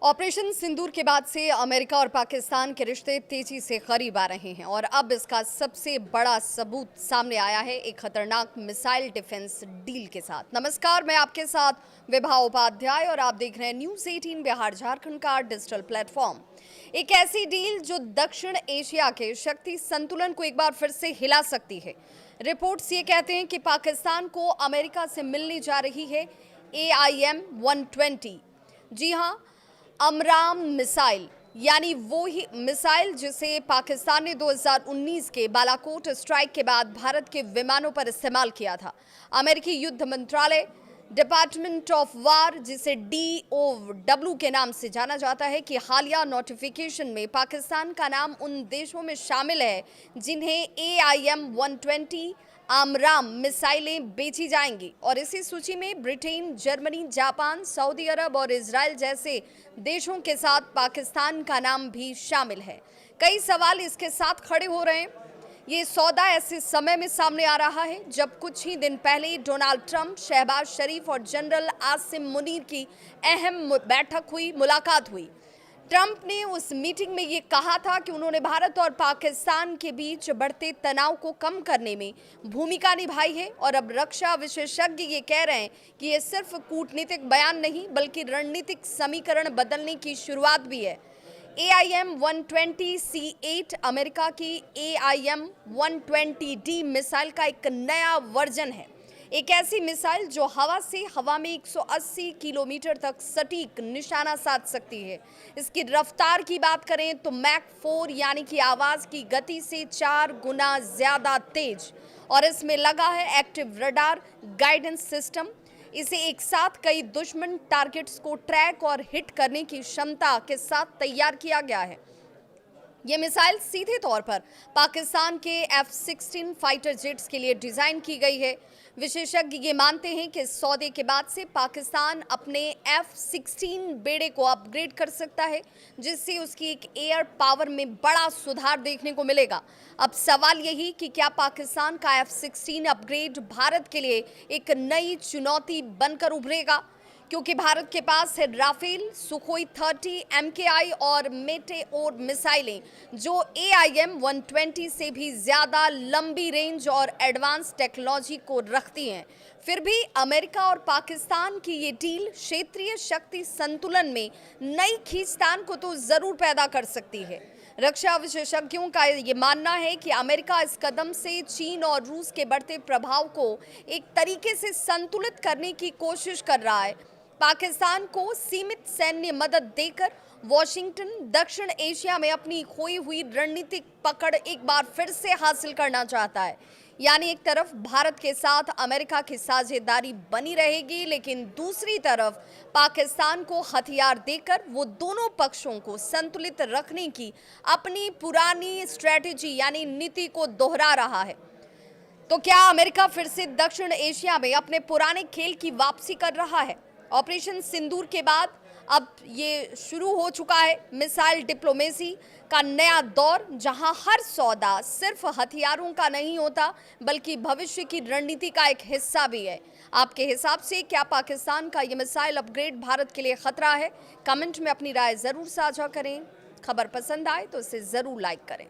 Operation सिंदूर के बाद से अमेरिका और पाकिस्तान के रिश्ते तेजी से करीब आ रहे हैं और अब इसका सबसे बड़ा सबूत सामने आया है एक खतरनाक मिसाइल डिफेंस डील के साथ। नमस्कार, मैं आपके साथ विभा उपाध्याय और आप देख रहे हैं न्यूज़ 18 बिहार झारखंड का डिजिटल प्लेटफॉर्म। एक ऐसी डील जो दक्षिण एशिया के शक्ति संतुलन को एक बार फिर से हिला सकती है। रिपोर्ट्स ये कहते हैं कि पाकिस्तान को अमेरिका से मिलने जा रही है AIM-120। जी हाँ, अमराम मिसाइल, यानी वो ही मिसाइल जिसे पाकिस्तान ने 2019 के बालाकोट स्ट्राइक के बाद भारत के विमानों पर इस्तेमाल किया था। अमेरिकी युद्ध मंत्रालय डिपार्टमेंट ऑफ वार, जिसे DOW के नाम से जाना जाता है, कि हालिया नोटिफिकेशन में पाकिस्तान का नाम उन देशों में शामिल है जिन्हें AIM-120 आमराम मिसाइलें बेची जाएंगी और इसी सूची में ब्रिटेन, जर्मनी, जापान, सऊदी अरब और इजराइल जैसे देशों के साथ पाकिस्तान का नाम भी शामिल है। कई सवाल इसके साथ खड़े हो रहे हैं। ये सौदा ऐसे समय में सामने आ रहा है जब कुछ ही दिन पहले डोनाल्ड ट्रंप, शहबाज शरीफ और जनरल आसिम मुनीर की अहम मुलाकात हुई। ट्रंप ने उस मीटिंग में ये कहा था कि उन्होंने भारत और पाकिस्तान के बीच बढ़ते तनाव को कम करने में भूमिका निभाई है और अब रक्षा विशेषज्ञ ये कह रहे हैं कि ये सिर्फ कूटनीतिक बयान नहीं बल्कि रणनीतिक समीकरण बदलने की शुरुआत भी है। AIM-120C8 अमेरिका की AIM-120D मिसाइल का एक नया वर्जन है। एक ऐसी मिसाइल जो हवा से हवा में 180 किलोमीटर तक सटीक निशाना साध सकती है। इसकी रफ्तार की बात करें तो मैक 4 यानी कि आवाज़ की गति से 4 गुना ज़्यादा तेज, और इसमें लगा है एक्टिव रडार गाइडेंस सिस्टम। इसे एक साथ कई दुश्मन टारगेट्स को ट्रैक और हिट करने की क्षमता के साथ तैयार किया गया है। ये मिसाइल सीधे तौर पर पाकिस्तान के F-16 फाइटर जेट्स के लिए डिज़ाइन की गई है। विशेषज्ञ ये मानते हैं कि इस सौदे के बाद से पाकिस्तान अपने F-16 बेड़े को अपग्रेड कर सकता है, जिससे उसकी एक एयर पावर में बड़ा सुधार देखने को मिलेगा। अब सवाल यही कि क्या पाकिस्तान का F-16 अपग्रेड भारत के लिए एक नई चुनौती बनकर उभरेगा, क्योंकि भारत के पास है राफेल, सुखोई 30, MKI और मेटेओर मिसाइलें जो AIM-120 से भी ज़्यादा लंबी रेंज और एडवांस टेक्नोलॉजी को रखती हैं। फिर भी अमेरिका और पाकिस्तान की ये डील क्षेत्रीय शक्ति संतुलन में नई खींचतान को तो ज़रूर पैदा कर सकती है। रक्षा विशेषज्ञों का ये मानना है कि अमेरिका इस कदम से चीन और रूस के बढ़ते प्रभाव को एक तरीके से संतुलित करने की कोशिश कर रहा है। पाकिस्तान को सीमित सैन्य मदद देकर वॉशिंगटन दक्षिण एशिया में अपनी खोई हुई रणनीतिक पकड़ एक बार फिर से हासिल करना चाहता है। यानी एक तरफ भारत के साथ अमेरिका की साझेदारी बनी रहेगी, लेकिन दूसरी तरफ पाकिस्तान को हथियार देकर वो दोनों पक्षों को संतुलित रखने की अपनी पुरानी स्ट्रेटेजी यानी नीति को दोहरा रहा है। तो क्या अमेरिका फिर से दक्षिण एशिया में अपने पुराने खेल की वापसी कर रहा है? ऑपरेशन सिंदूर के बाद अब ये शुरू हो चुका है मिसाइल डिप्लोमेसी का नया दौर, जहां हर सौदा सिर्फ हथियारों का नहीं होता बल्कि भविष्य की रणनीति का एक हिस्सा भी है। आपके हिसाब से क्या पाकिस्तान का ये मिसाइल अपग्रेड भारत के लिए खतरा है? कमेंट में अपनी राय ज़रूर साझा करें। खबर पसंद आए तो इसे ज़रूर लाइक करें।